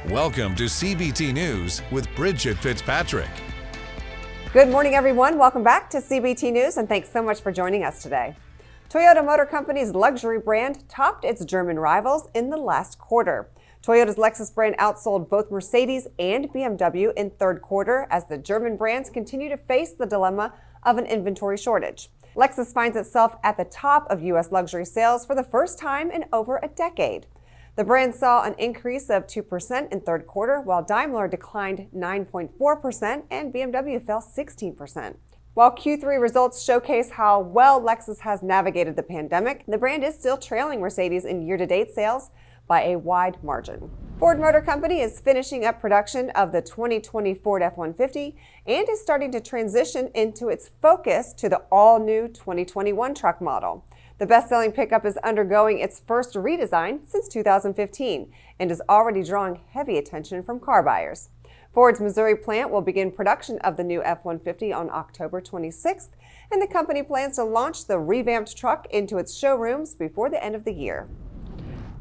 Welcome to CBT News with Bridget Fitzpatrick. Good morning, everyone. Welcome back to CBT News, and thanks so much for joining us today. Toyota Motor Company's luxury brand topped its German rivals in the last quarter. Toyota's Lexus brand outsold both Mercedes and BMW in third quarter as the German brands continue to face the dilemma of an inventory shortage. Lexus finds itself at the top of U.S. luxury sales for the first time in over a decade. The brand saw an increase of 2% in third quarter, while Daimler declined 9.4% and BMW fell 16%. While Q3 results showcase how well Lexus has navigated the pandemic, the brand is still trailing Mercedes in year-to-date sales by a wide margin. Ford Motor Company is finishing up production of the 2020 Ford F-150 and is starting to transition into its focus to the all-new 2021 truck model. The best-selling pickup is undergoing its first redesign since 2015 and is already drawing heavy attention from car buyers. Ford's Missouri plant will begin production of the new F-150 on October 26th, and the company plans to launch the revamped truck into its showrooms before the end of the year.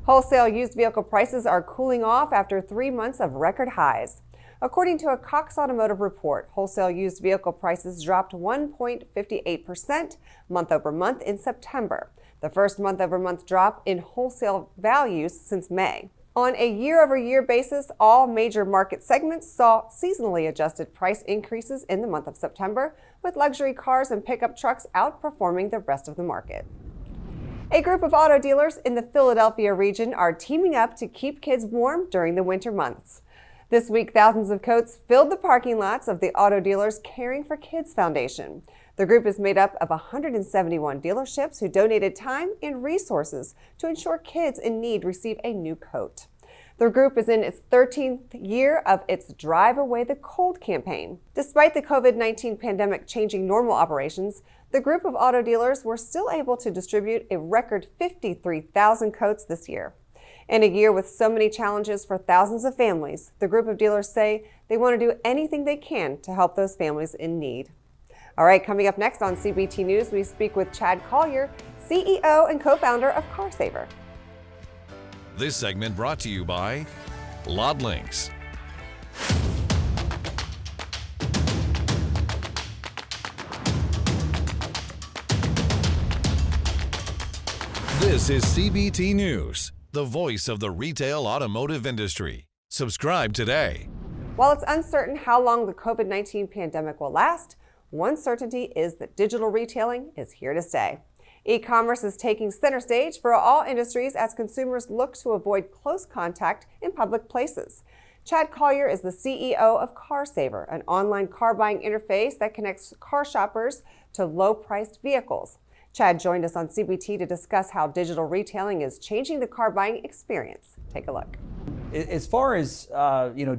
Wholesale used vehicle prices are cooling off after 3 months of record highs. According to a Cox Automotive report, wholesale used vehicle prices dropped 1.58% month over month in September, the first month-over-month drop in wholesale values since May. On a year-over-year basis, all major market segments saw seasonally adjusted price increases in the month of September, with luxury cars and pickup trucks outperforming the rest of the market. A group of auto dealers in the Philadelphia region are teaming up to keep kids warm during the winter months. This week, thousands of coats filled the parking lots of the Auto Dealers Caring for Kids Foundation. The group is made up of 171 dealerships who donated time and resources to ensure kids in need receive a new coat. The group is in its 13th year of its Drive Away the Cold campaign. Despite the COVID-19 pandemic changing normal operations, the group of auto dealers were still able to distribute a record 53,000 coats this year. In a year with so many challenges for thousands of families, the group of dealers say they want to do anything they can to help those families in need. All right, coming up next on CBT News, we speak with Chad Collier, CEO and co-founder of CarSaver. This segment brought to you by LotLinks. This is CBT News, the voice of the retail automotive industry. Subscribe today. While it's uncertain how long the COVID-19 pandemic will last, one certainty is that digital retailing is here to stay. E-commerce is taking center stage for all industries as consumers look to avoid close contact in public places. Chad Collier is the CEO of CarSaver, an online car buying interface that connects car shoppers to low-priced vehicles. Chad joined us on CBT to discuss how digital retailing is changing the car buying experience. Take a look. As far as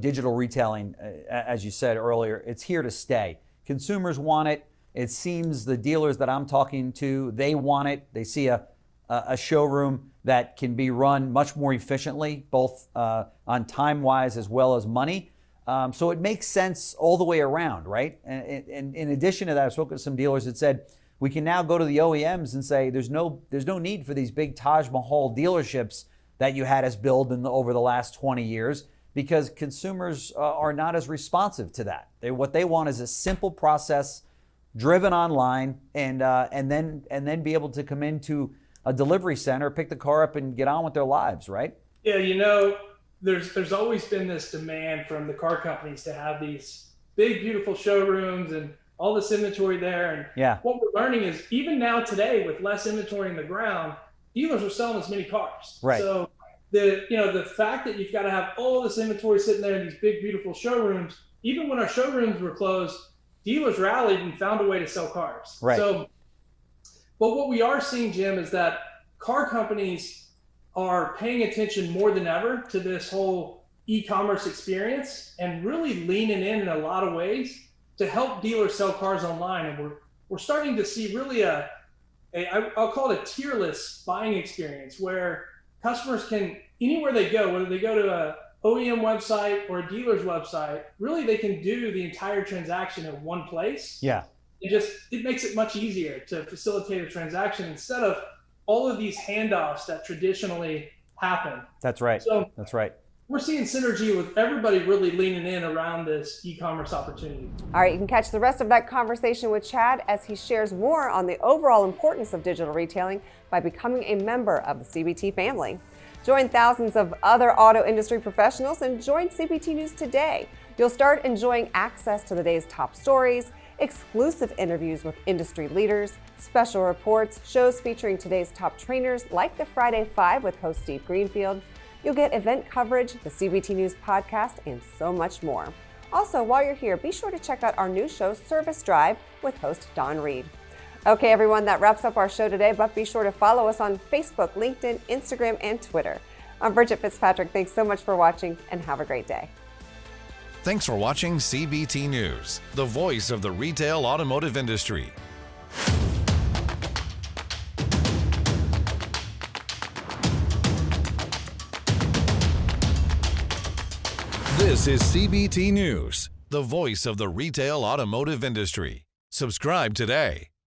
digital retailing, as you said earlier, it's here to stay. Consumers want it. It seems the dealers that I'm talking to, they want it. They see a showroom that can be run much more efficiently, both on time-wise as well as money. So it makes sense all the way around, right? And in addition to that, I've spoken to some dealers that said, we can now go to the OEMs and say there's no need for these big Taj Mahal dealerships that you had us build over the last 20 years because consumers are not as responsive to that. What they want is a simple process driven online and then be able to come into a delivery center, pick the car up and get on with their lives, right? Yeah, there's always been this demand from the car companies to have these big, beautiful showrooms and all this inventory there. And yeah. What we're learning is even now today with less inventory in the ground, dealers are selling as many cars. Right. So the fact that you've got to have all this inventory sitting there in these big, beautiful showrooms, even when our showrooms were closed, dealers rallied and found a way to sell cars. Right. So, but what we are seeing, Jim, is that car companies are paying attention more than ever to this whole e-commerce experience and really leaning in a lot of ways to help dealers sell cars online. And we're starting to see really I'll call it a tierless buying experience where customers can, anywhere they go, whether they go to a OEM website or a dealer's website, really they can do the entire transaction in one place. Yeah. It makes it much easier to facilitate a transaction instead of all of these handoffs that traditionally happen. That's right. So that's right. we're seeing synergy with everybody really leaning in around this e-commerce opportunity. All right, you can catch the rest of that conversation with Chad as he shares more on the overall importance of digital retailing by becoming a member of the CBT family. Join thousands of other auto industry professionals and join CBT News today. You'll start enjoying access to the day's top stories, exclusive interviews with industry leaders, special reports, shows featuring today's top trainers like the Friday 5 with host Steve Greenfield. You'll get event coverage, the CBT News podcast, and so much more. Also, while you're here, be sure to check out our new show, Service Drive, with host Don Reed. Okay, everyone, that wraps up our show today, but be sure to follow us on Facebook, LinkedIn, Instagram, and Twitter. I'm Bridget Fitzpatrick. Thanks so much for watching, and have a great day. Thanks for watching CBT News, the voice of the retail automotive industry. This is CBT News, the voice of the retail automotive industry. Subscribe today.